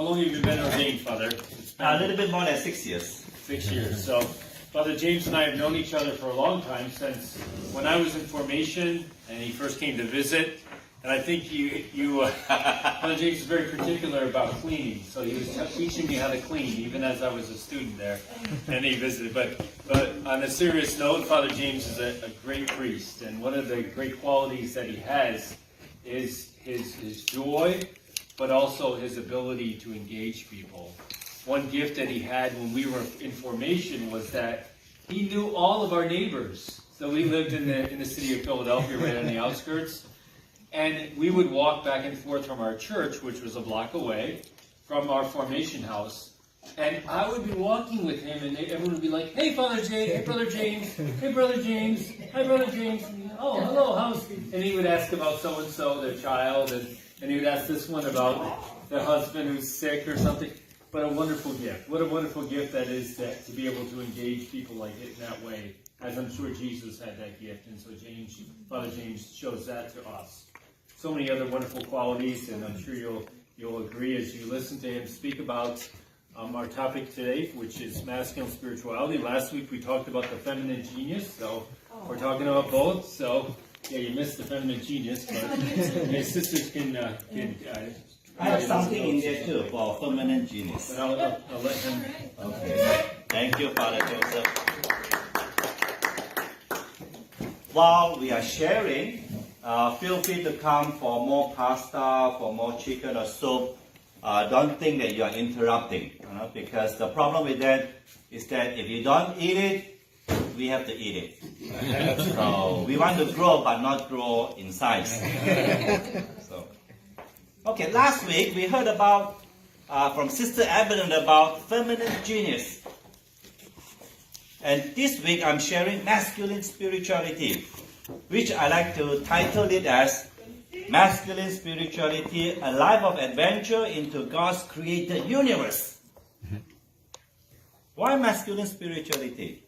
How long have you been ordained, Father? It's been A little bit more than 6 years. 6 years. So, Father James and I have known each other for a long time, since when I was in formation and he first came to visit. And I think Father James is very particular about cleaning. So he was teaching me how to clean, even as I was a student there. And he visited. But on a serious note, Father James is a great priest. And one of the great qualities that he has is his joy, but also his ability to engage people. One gift that he had when we were in formation was that he knew all of our neighbors. So we lived in the city of Philadelphia, right on the outskirts. And we would walk back and forth from our church, which was a block away, from our formation house. And I would be walking with him, and everyone would be like, "Hey, Father James, hey, Brother James, hey, Brother James, hi, Brother James. Oh, hello, how's..." And he would ask about so-and-so, their child, and he would ask this one about their husband who's sick or something. But a wonderful gift. What a wonderful gift that is, to be able to engage people like it in that way, as I'm sure Jesus had that gift. And so Father James shows that to us. So many other wonderful qualities, and I'm sure you'll agree as you listen to him speak about our topic today, which is masculine spirituality. Last week we talked about the feminine genius, so we're talking about both. So yeah, you missed the feminine genius, but your sisters can I have something in there too for feminine genius. But I'll let him. Okay. Thank you, Father Joseph. While we are sharing, feel free to come for more pasta, for more chicken or soup. Don't think that you are interrupting, because the problem with that is that if you don't eat it, we have to eat it. So we want to grow, but not grow in size. So, okay, last week we heard about from Sister Evelyn about feminine genius. And this week I'm sharing masculine spirituality, which I like to title it as Masculine Spirituality, a Life of Adventure into God's Created Universe. Why masculine spirituality?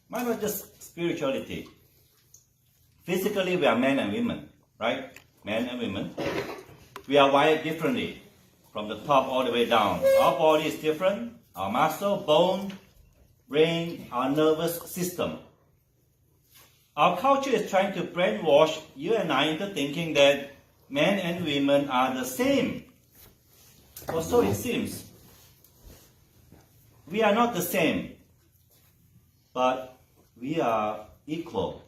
Why not just spirituality? Physically, we are men and women, right? Men and women. We are wired differently, from the top all the way down. Our body is different. Our muscle, bone, brain, our nervous system. Our culture is trying to brainwash you and I into thinking that men and women are the same. Or so it seems. We are not the same, but we are equal.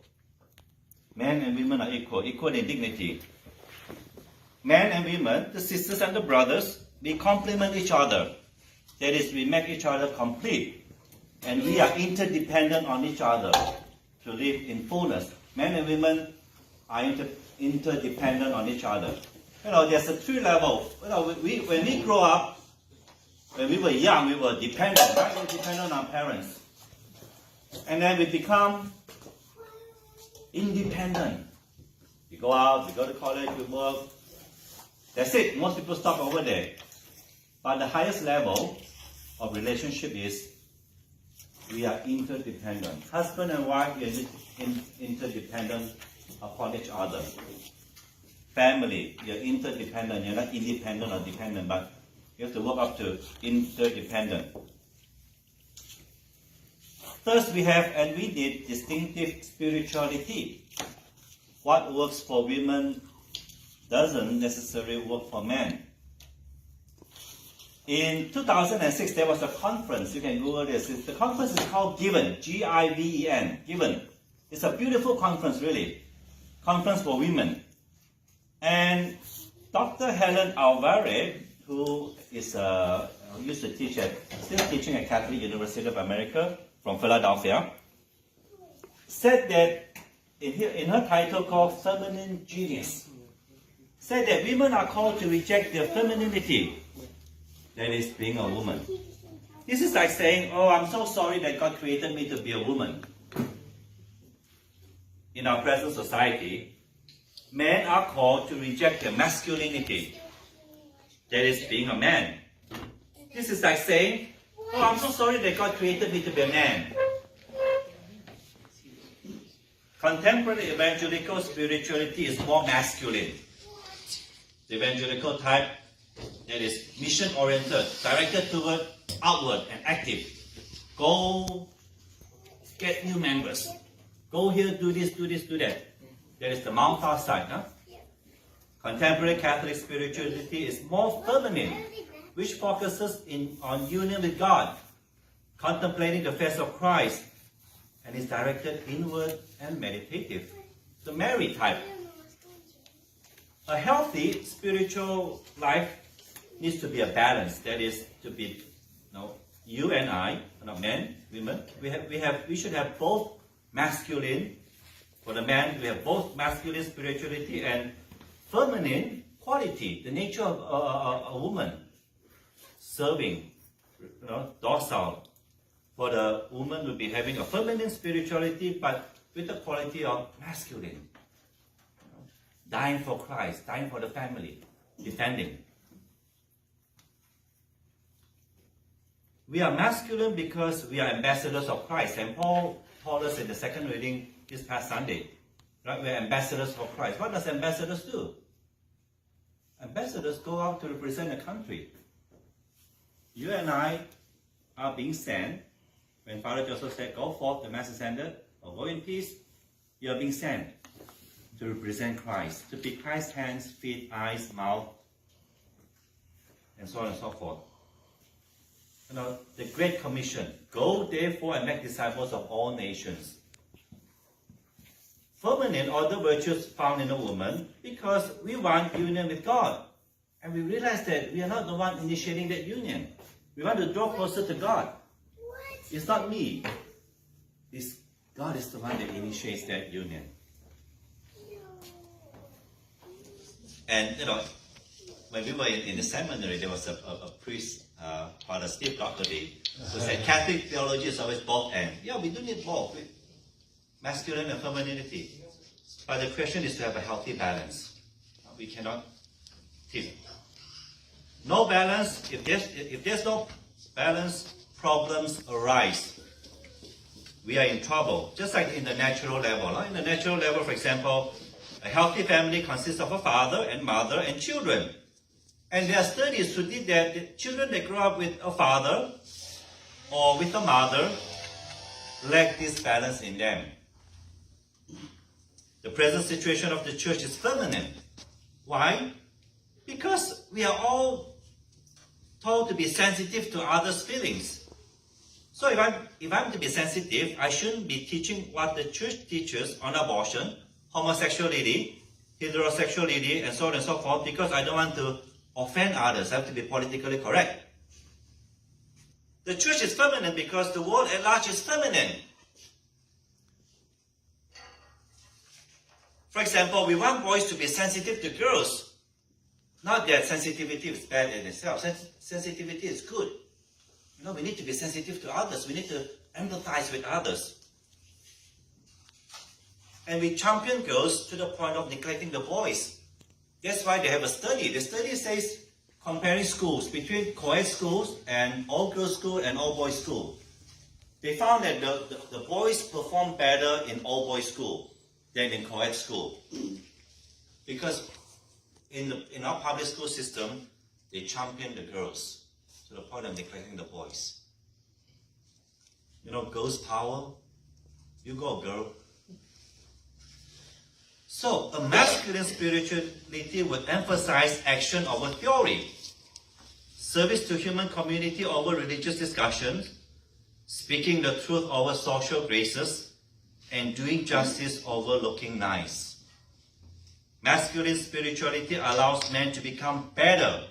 Men and women are equal in dignity. Men and women, the sisters and the brothers, we complement each other. That is, we make each other complete. And we are interdependent on each other to live in fullness. Men and women are interdependent on each other. There's a three level. When we grow up, when we were young, we were dependent, right? We were dependent on our parents. And then we become independent. We go out, we go to college, we work. That's it. Most people stop over there. But the highest level of relationship is we are interdependent. Husband and wife, we are interdependent upon each other. Family, you're interdependent. You're not independent or dependent, but you have to work up to interdependent. First, we need distinctive spirituality. What works for women doesn't necessarily work for men. In 2006, there was a conference. You can Google this. The conference is called Given, G-I-V-E-N, Given. It's a beautiful conference, really. Conference for women. And Dr. Helen Alvarez, who is used to teach still teaching at Catholic University of America from Philadelphia, said that in her title called Feminine Genius, said that women are called to reject their femininity. That is, being a woman. This is like saying, "Oh, I'm so sorry that God created me to be a woman." In our present society, men are called to reject their masculinity. That is, being a man. This is like saying, "Oh, I'm so sorry that God created me to be a man." Contemporary evangelical spirituality is more masculine. The evangelical type that is mission-oriented, directed toward outward and active. Go get new members. Go here, do this, do this, do that. That is the Mount side. No? Contemporary Catholic spirituality is more feminine, which focuses on union with God, contemplating the face of Christ, and is directed inward and meditative. The Mary type. A healthy spiritual life needs to be a balance. That is to be, you and I, not men, women. We should have both masculine. For the man, we have both masculine spirituality and feminine quality. The nature of a woman, serving, docile. For the woman, will be having a feminine spirituality, but with the quality of masculine. Dying for Christ, dying for the family, defending. We are masculine because we are ambassadors of Christ. And Paul told us in the second reading this past Sunday, right? We are ambassadors for Christ. What does ambassadors do? Ambassadors go out to represent a country. You and I are being sent. When Father Joseph said, go forth, the Master sender, or go in peace, you are being sent to represent Christ, to be Christ's hands, feet, eyes, mouth, and so on and so forth. The Great Commission, go therefore and make disciples of all nations. Feminine or the virtues found in a woman because we want union with God. And we realize that we are not the one initiating that union. We want to draw closer to God. It's not me. God is the one that initiates that union. And, when we were in the seminary, there was a priest, Father Steve Lockerbie, who said Catholic theology is always both and. Yeah, we do need both, masculine and femininity. But the question is to have a healthy balance. We cannot tip. No balance, if there's no balance, problems arise. We are in trouble, just like in the natural level. In the natural level, for example, a healthy family consists of a father and mother and children. And there are studies who did that the children that grow up with a father or with a mother lack this balance in them. The present situation of the church is feminine. Why? Because we are all told to be sensitive to others' feelings. So if I'm to be sensitive, I shouldn't be teaching what the church teaches on abortion, homosexuality, heterosexuality, and so on and so forth, because I don't want to offend others. I have to be politically correct. The church is feminine because the world at large is feminine. For example, we want boys to be sensitive to girls. Not that sensitivity is bad in itself. Sensitivity is good. We need to be sensitive to others. We need to empathize with others. And we champion girls to the point of neglecting the boys. That's why they have a study. The study says comparing schools between co-ed schools and all-girls school and all-boys school. They found that the boys perform better in all-boys school than in co-ed school. Because in our public school system, they champion the girls to the point of neglecting the boys. Girls' power. You go, girl. So, a masculine spirituality would emphasize action over theory, service to human community over religious discussions, speaking the truth over social graces, and doing justice over looking nice. Masculine spirituality allows men to become better,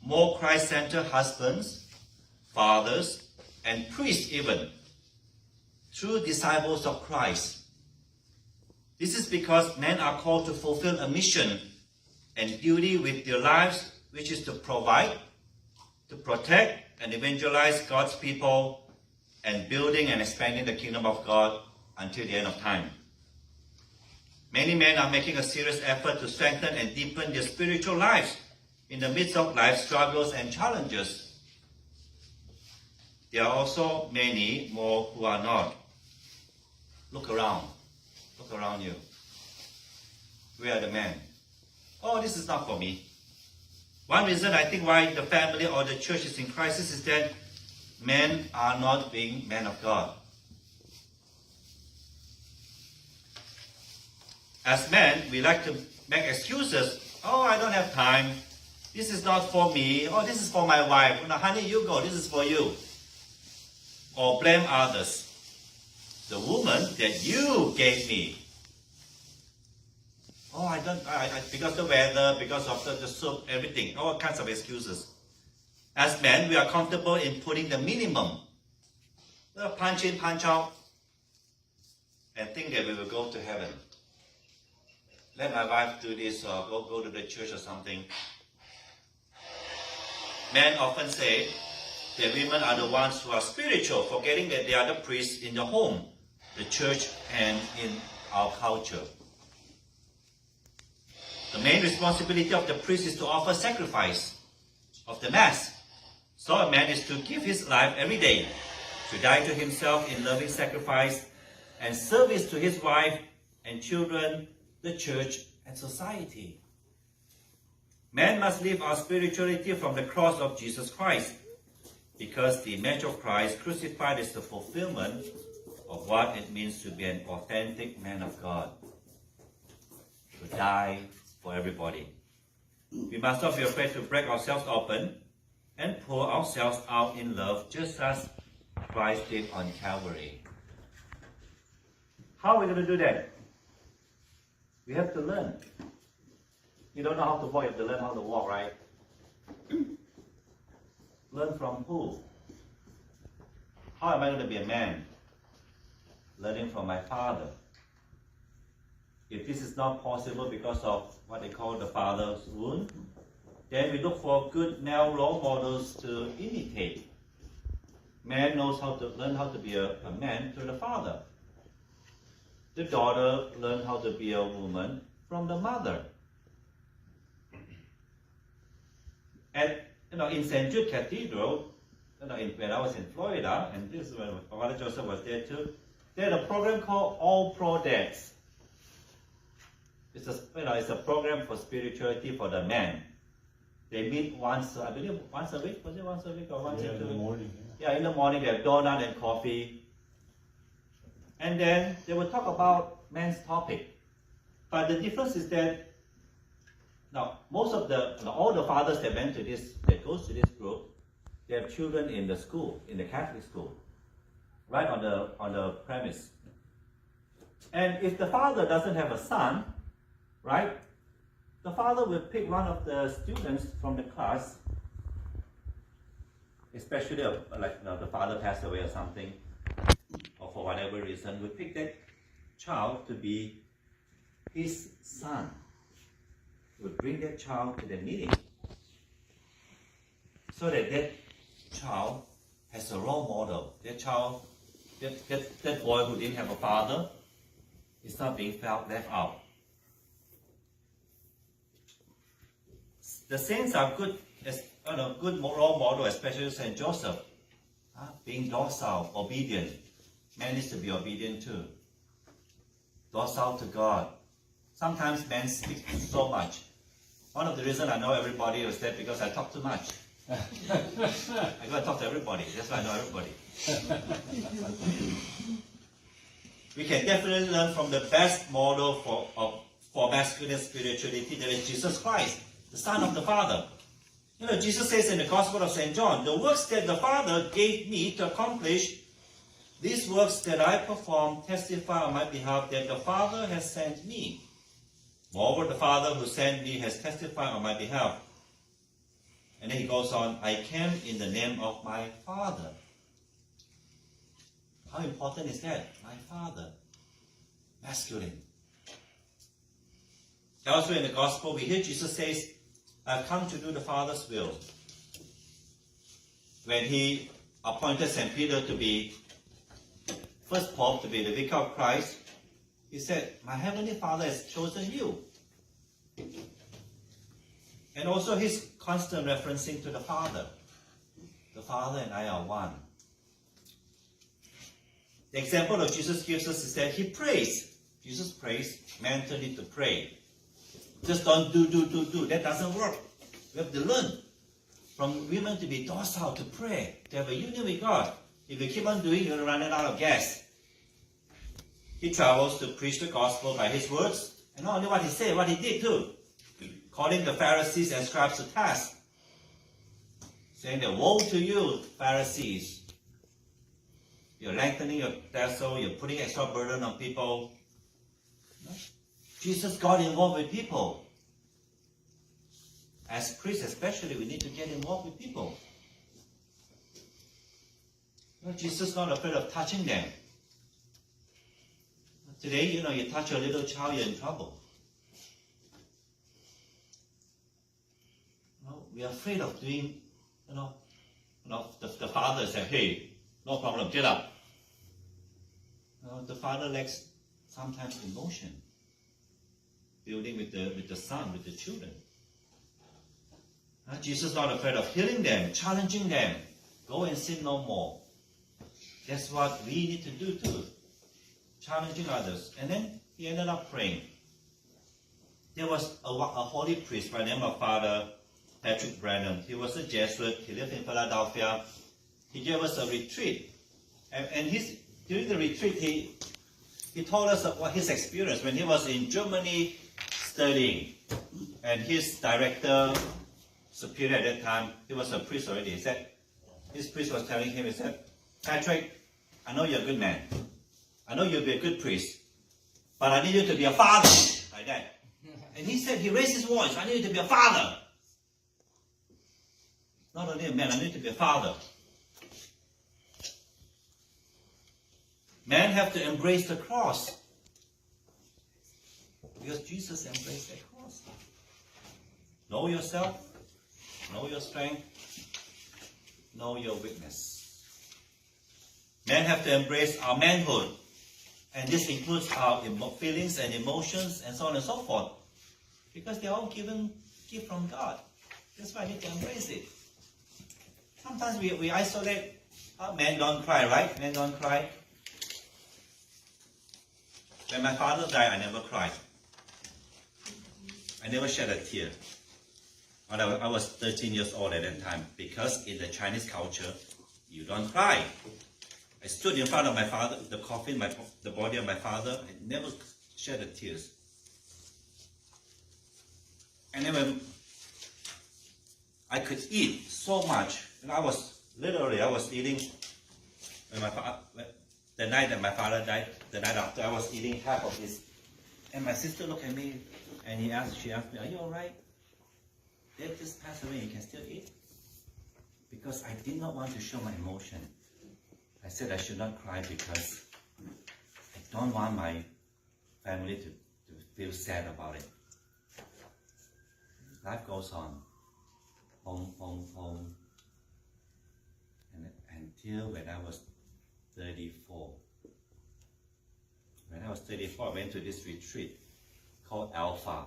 more Christ-centered husbands, fathers, and priests even, true disciples of Christ. This is because men are called to fulfill a mission and duty with their lives, which is to provide, to protect, and evangelize God's people, and building and expanding the kingdom of God until the end of time. Many men are making a serious effort to strengthen and deepen their spiritual lives in the midst of life's struggles and challenges. There are also many more who are not. Look around. Look around you. Where are the men? Oh, this is not for me. One reason I think why the family or the church is in crisis is that men are not being men of God. As men, we like to make excuses. Oh, I don't have time. This is not for me. Oh, this is for my wife. No, honey, you go. This is for you. Or blame others. The woman that you gave me. Oh, because the weather, because of the soup, everything. All kinds of excuses. As men, we are comfortable in putting the minimum. We'll punch in, punch out. And think that we will go to heaven. Let my wife do this or go to the church or something. Men often say that women are the ones who are spiritual, forgetting that they are the priests in the home, the church, and in our culture. The main responsibility of the priest is to offer sacrifice of the Mass. So a man is to give his life every day, to die to himself in loving sacrifice and service to his wife and children, the church, and society. Man must live our spirituality from the cross of Jesus Christ, because the image of Christ crucified is the fulfillment of what it means to be an authentic man of God, to die for everybody. We must not be afraid to break ourselves open and pour ourselves out in love, just as Christ did on Calvary. How are we going to do that? We have to learn. You don't know how to walk, you have to learn how to walk, right? Learn from who? How am I going to be a man? Learning from my father. If this is not possible because of what they call the father's wound, then we look for good male role models to imitate. Man knows how to learn how to be a man through the father. The daughter learned how to be a woman from the mother. And in St. Jude Cathedral, when I was in Florida, and this is when Father Joseph was there too, they had a program called All Pro Dads. It's a program for spirituality for the men. They meet once, I believe, once a week. Was it once a week or once a week? In the morning. Yeah, in the morning they have donut and coffee. And then they will talk about men's topic. But the difference is that now most of all the fathers that goes to this group, they have children in the school, in the Catholic school, right on the premise. And if the father doesn't have a son, right, the father will pick one of the students from the class, especially the father passed away or something, or for whatever reason, will pick that child to be his son. Will bring that child to the meeting, so that child has a role model. That child, that boy who didn't have a father, is not being left out. The saints are good role model, especially Saint Joseph, being docile, obedient. Man needs to be obedient too. Docile to God. Sometimes men speak so much. One of the reasons I know everybody is that because I talk too much. I gotta talk to everybody. That's why I know everybody. We can definitely learn from the best model for masculine spirituality, that is Jesus Christ, the Son of the Father. Jesus says in the Gospel of St. John, the works that the Father gave me to accomplish, these works that I perform testify on my behalf that the Father has sent me. Moreover, the Father who sent me has testified on my behalf. And then he goes on, I came in the name of my Father. How important is that? My Father. Masculine. Elsewhere in the Gospel, we hear Jesus says, I've come to do the Father's will. When he appointed St. Peter to be first Pope, to be the Vicar of Christ, he said, my Heavenly Father has chosen you. And also his constant referencing to the Father. The Father and I are one. The example that Jesus gives us is that he prays. Jesus prays, man turned it to pray. Just don't do. That doesn't work. We have to learn from women to be docile, to pray, to have a union with God. If you keep on doing, you're running out of gas. He travels to preach the gospel by his words, and not only what he said, what he did too. Calling the Pharisees and scribes to task, saying that, woe to you, Pharisees. You're lengthening your vessel, you're putting extra burden on people. Jesus got involved with people. As priests especially, we need to get involved with people. Jesus is not afraid of touching them. Today, you touch a little child, you're in trouble. We are afraid of doing, the father said, hey, no problem, get up. The father lacks sometimes emotion, building with the son, with the children. Jesus is not afraid of healing them, challenging them. Go and sin no more. That's what we need to do too. Challenging others. And then he ended up praying. There was a holy priest by the name of Father Patrick Branham. He was a Jesuit. He lived in Philadelphia. He gave us a retreat. And during the retreat, he told us about his experience when he was in Germany studying. And his director, superior at that time, he was a priest already. He said, his priest was telling him, he said, Patrick, I know you're a good man. I know you'll be a good priest. But I need you to be a father. Like that. And he said, he raised his voice, I need you to be a father. Not only a man, I need to be a father. Men have to embrace the cross. Because Jesus embraced the cross. Know yourself. Know your strength. Know your weakness. Men have to embrace our manhood. And this includes our feelings and emotions and so on and so forth. Because they're all gift from God. That's why I need to embrace it. Sometimes we isolate. Men don't cry, right? Men don't cry. When my father died, I never cried. I never shed a tear. I was 13 years old at that time. Because in the Chinese culture, you don't cry. I stood in front of my father, the coffin, the body of my father. I never shed a tears. And then when I could eat so much, and I was eating. The night that my father died, the night after, I was eating half of this. And my sister looked at me, and she asked me, are you alright? Dad just passed away, you can still eat? Because I did not want to show my emotion. I said I should not cry because I don't want my family to feel sad about it. Life goes on. Home. And until when I was 34. When I was 34, I went to this retreat called Alpha.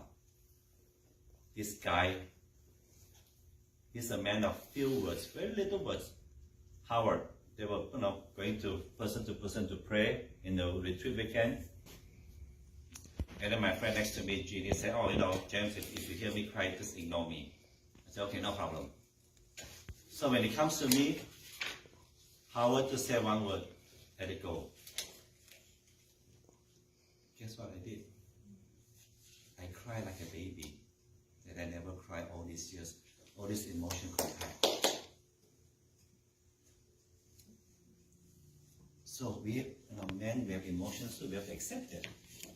This guy, he's a man of few words, very little words. Howard. They were going to person to pray in the retreat weekend. And then my friend next to me, Jeannie, said, James, if you hear me cry, just ignore me. I said, okay, no problem. So when it comes to me, Howard just said one word, let it go. Guess what I did? I cried like a baby that I never cried all these years, all this emotion compact. So we, men, we have emotions too. We have to accept it.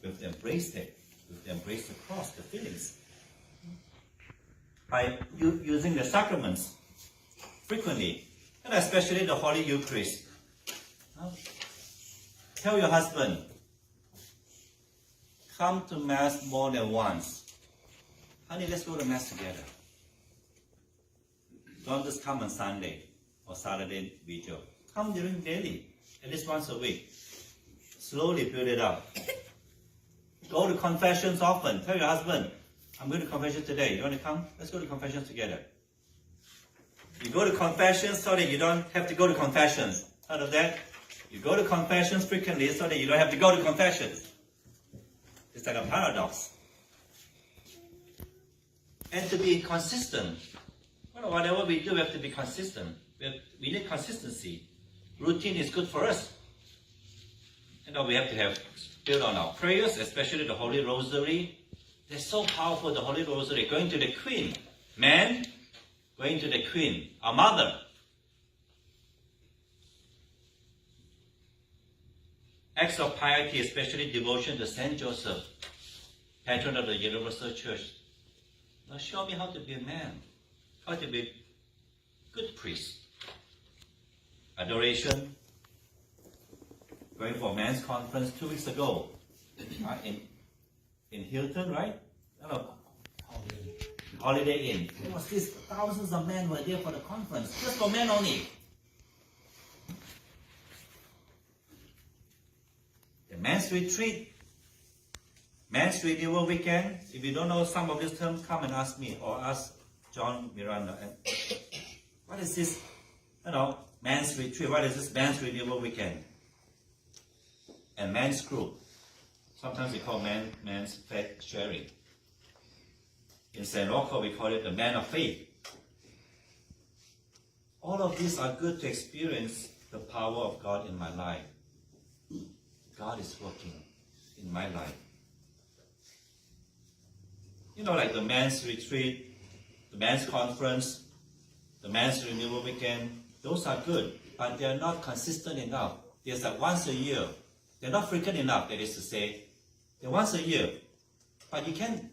We have to embrace it. We have to embrace the cross, the feelings. By using the sacraments frequently, and especially the Holy Eucharist. Tell your husband, come to Mass more than once. Honey, let's go to Mass together. Don't just come on Sunday or Saturday vigil. Come during daily. At least once a week. Slowly build it up. Go to confessions often. Tell your husband, I'm going to confession today. You want to come? Let's go to confessions together. You go to confessions so that you don't have to go to confessions. Heard of that? You go to confessions frequently so that you don't have to go to confessions. It's like a paradox. And to be consistent. Whatever we do, we have to be consistent. We need consistency. Routine is good for us. We have to have build on our prayers, especially the Holy Rosary. They're so powerful, the Holy Rosary. Going to the Queen. Man, going to the Queen, our mother. Acts of piety, especially devotion to Saint Joseph, patron of the Universal Church. Now show me how to be a man, how to be a good priest. Adoration. Going for a men's conference 2 weeks ago in Hilton, right? Holiday Inn. There was this thousands of men were there for the conference, just for men only. The men's retreat, men's renewal weekend. If you don't know some of these terms, come and ask me or ask John Miranda. What is this? Men's retreat. What is this men's renewal weekend? And men's group. Sometimes we call men's faith sharing. In St. Rocco, we call it the man of faith. All of these are good to experience the power of God in my life. God is working in my life. Like the men's retreat, the men's conference, the men's renewal weekend, those are good, but they are not consistent enough. There's like once a year. They're not frequent enough, that is to say. They're once a year. But you can't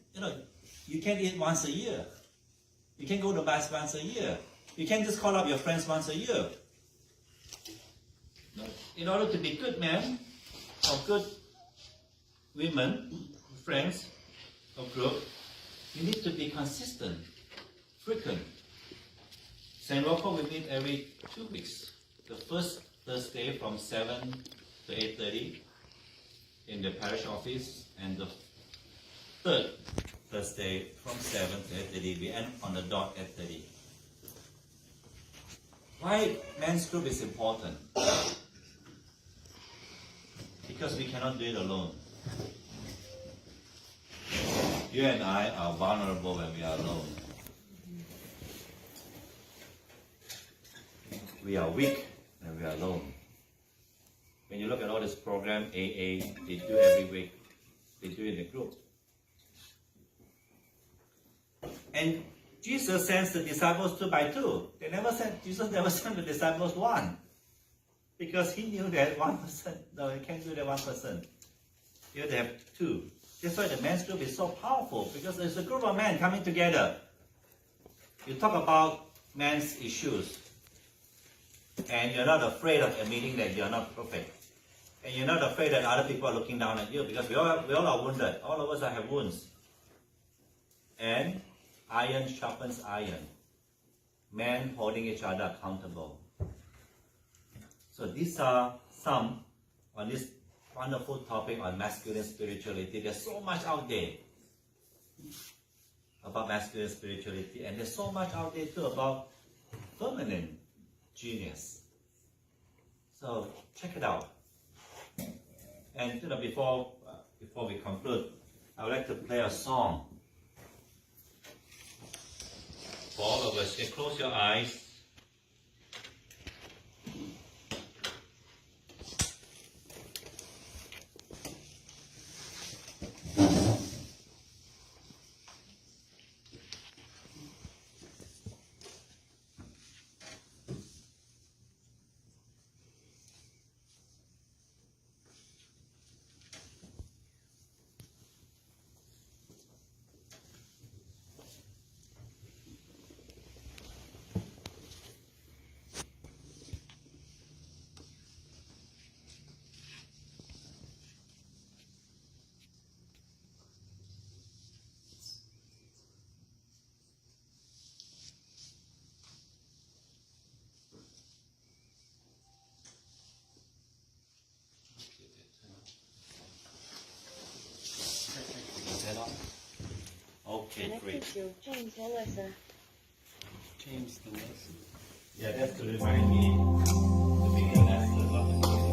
eat once a year. You can't go to mass once a year. You can't just call up your friends once a year. In order to be good men or good women, friends or group, you need to be consistent, frequent. St. Rocco we meet every 2 weeks. The first Thursday from 7 to 8:30 in the parish office, and the third Thursday from 7 to 8:30. We end on the dot at 8:30. Why men's group is important? Because we cannot do it alone. You and I are vulnerable when we are alone. We are weak when we are alone. When you look at all this program, AA, they do every week. They do it in a group. And Jesus sends the disciples 2 by 2. Jesus never sent the disciples 1. Because he knew that one person, no, you can't do that one person. You have to have 2. That's why the men's group is so powerful, because there's a group of men coming together. You talk about men's issues, and you're not afraid of admitting that you're not perfect. And you're not afraid that other people are looking down at you, because we all are wounded. All of us have wounds. And iron sharpens iron. Men holding each other accountable. So these are some on this wonderful topic on masculine spirituality. There's so much out there about masculine spirituality, and there's so much out there too about feminine genius. So check it out. And before we conclude, I would like to play a song for all of us. You can close your eyes. Okay, great. James Ellison. James the lesson. Yeah, that's to remind me to be a lesson of the Father,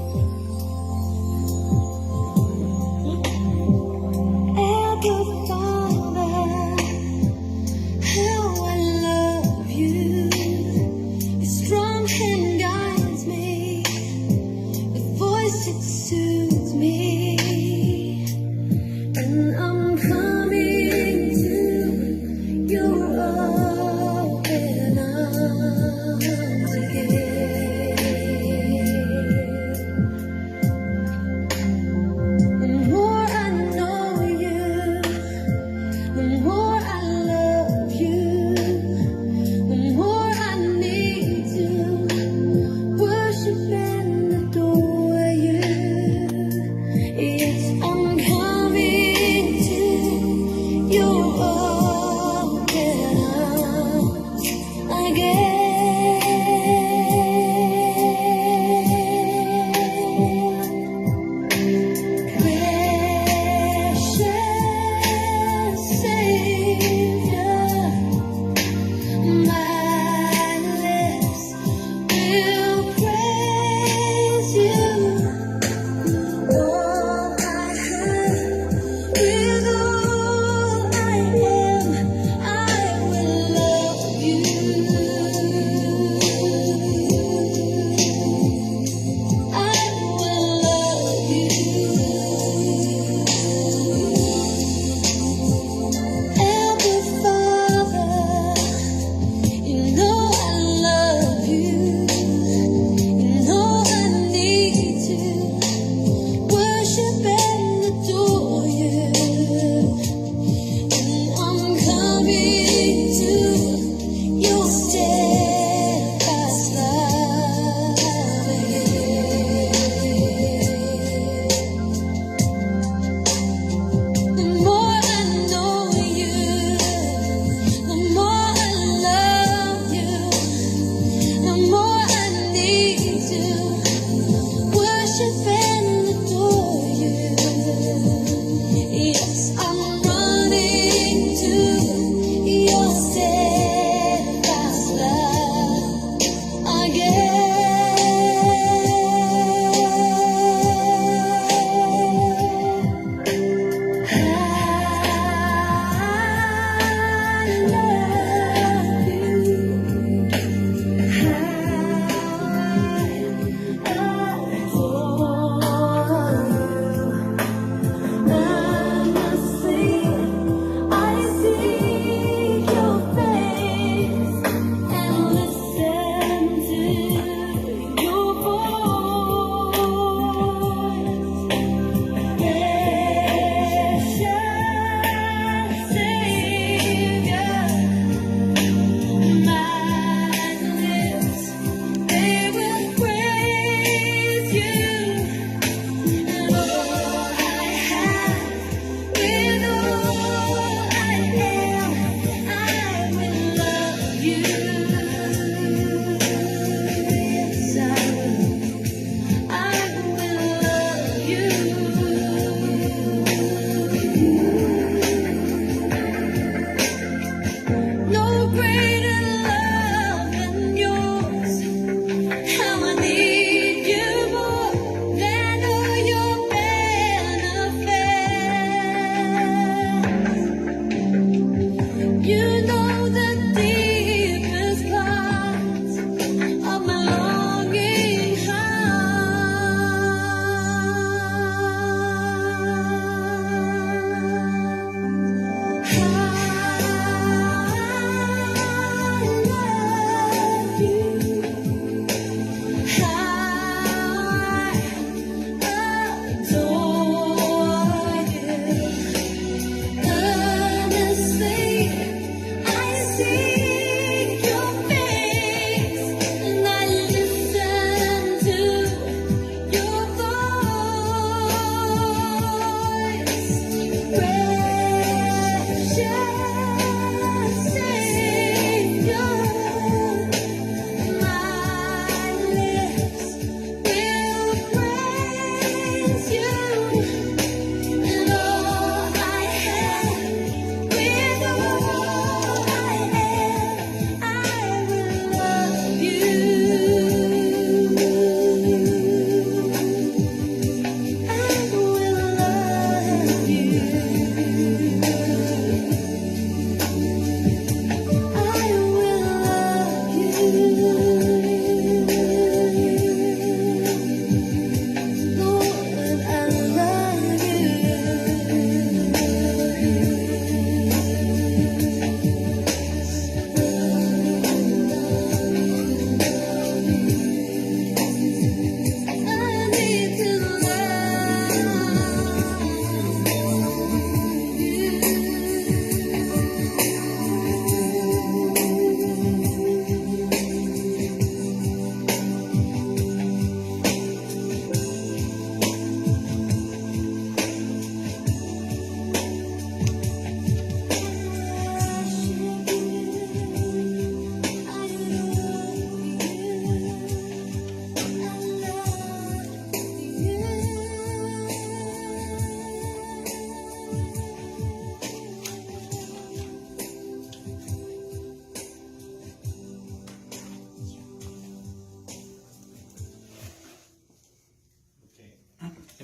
how I love you.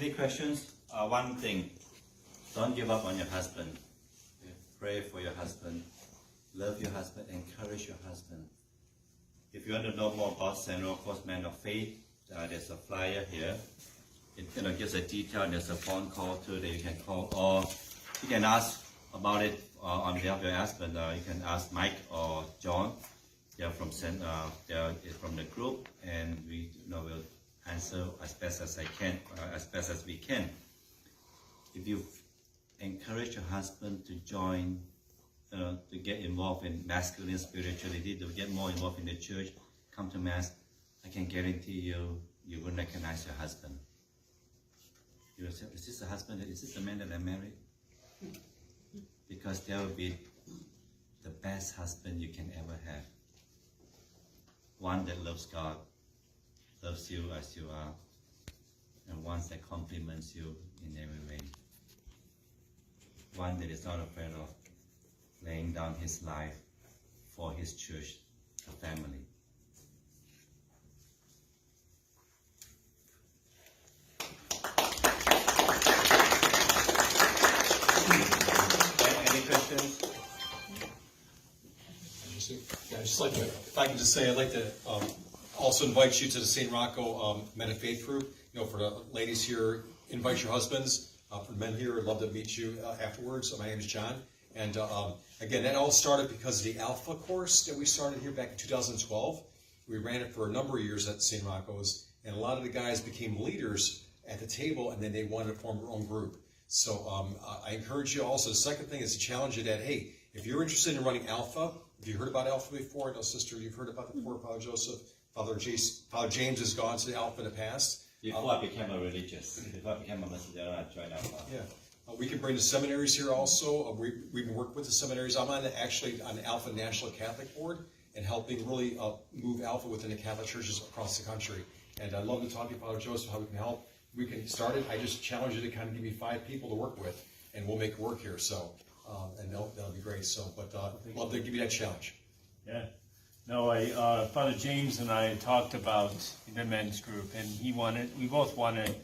3 questions. One thing, don't give up on your husband. Pray for your husband. Love your husband. Encourage your husband. If you want to know more about St. Rocco's Man of Faith, there's a flyer here. It gives a detail. There's a phone call too that you can call, or you can ask about it on behalf of your husband. You can ask Mike or John. They're from the group, and we will answer as best as I can, as best as we can. If you encourage your husband to join, to get involved in masculine spirituality, to get more involved in the church, come to Mass, I can guarantee you will recognize your husband. You will say, is this the husband? Is this the man that I married? Because that will be the best husband you can ever have. One that loves God, loves you as you are, and one that compliments you in every way. One that is not afraid of laying down his life for his church, the family. Any questions? Yeah, I'd just like to, if I can just say, I'd like to also invite you to the St. Rocco Men of Faith group. For the ladies here, invite your husbands. For the men here, I'd love to meet you afterwards. My name is John. And again, that all started because of the Alpha course that we started here back in 2012. We ran it for a number of years at St. Rocco's, and a lot of the guys became leaders at the table, and then they wanted to form their own group. So I encourage you also, the second thing is to challenge you that, hey, if you're interested in running Alpha, if you heard about Alpha before, I know, sister, you've heard about it before, Father Joseph, Father James has gone to the Alpha in the past. Before I became a religious, before I became a Mercedarian, I joined Alpha. Yeah. We can bring the seminaries here also. We've been working with the seminaries. I'm on the Alpha National Catholic Board and helping really move Alpha within the Catholic churches across the country. And I'd love to talk to you, Father Joseph, how we can help. We can start it. I just challenge you to kind of give me 5 people to work with, and we'll make it work here. So, and that'll be great. So, but love to give you that challenge. Yeah. No, Father James and I talked about the men's group, and we both wanted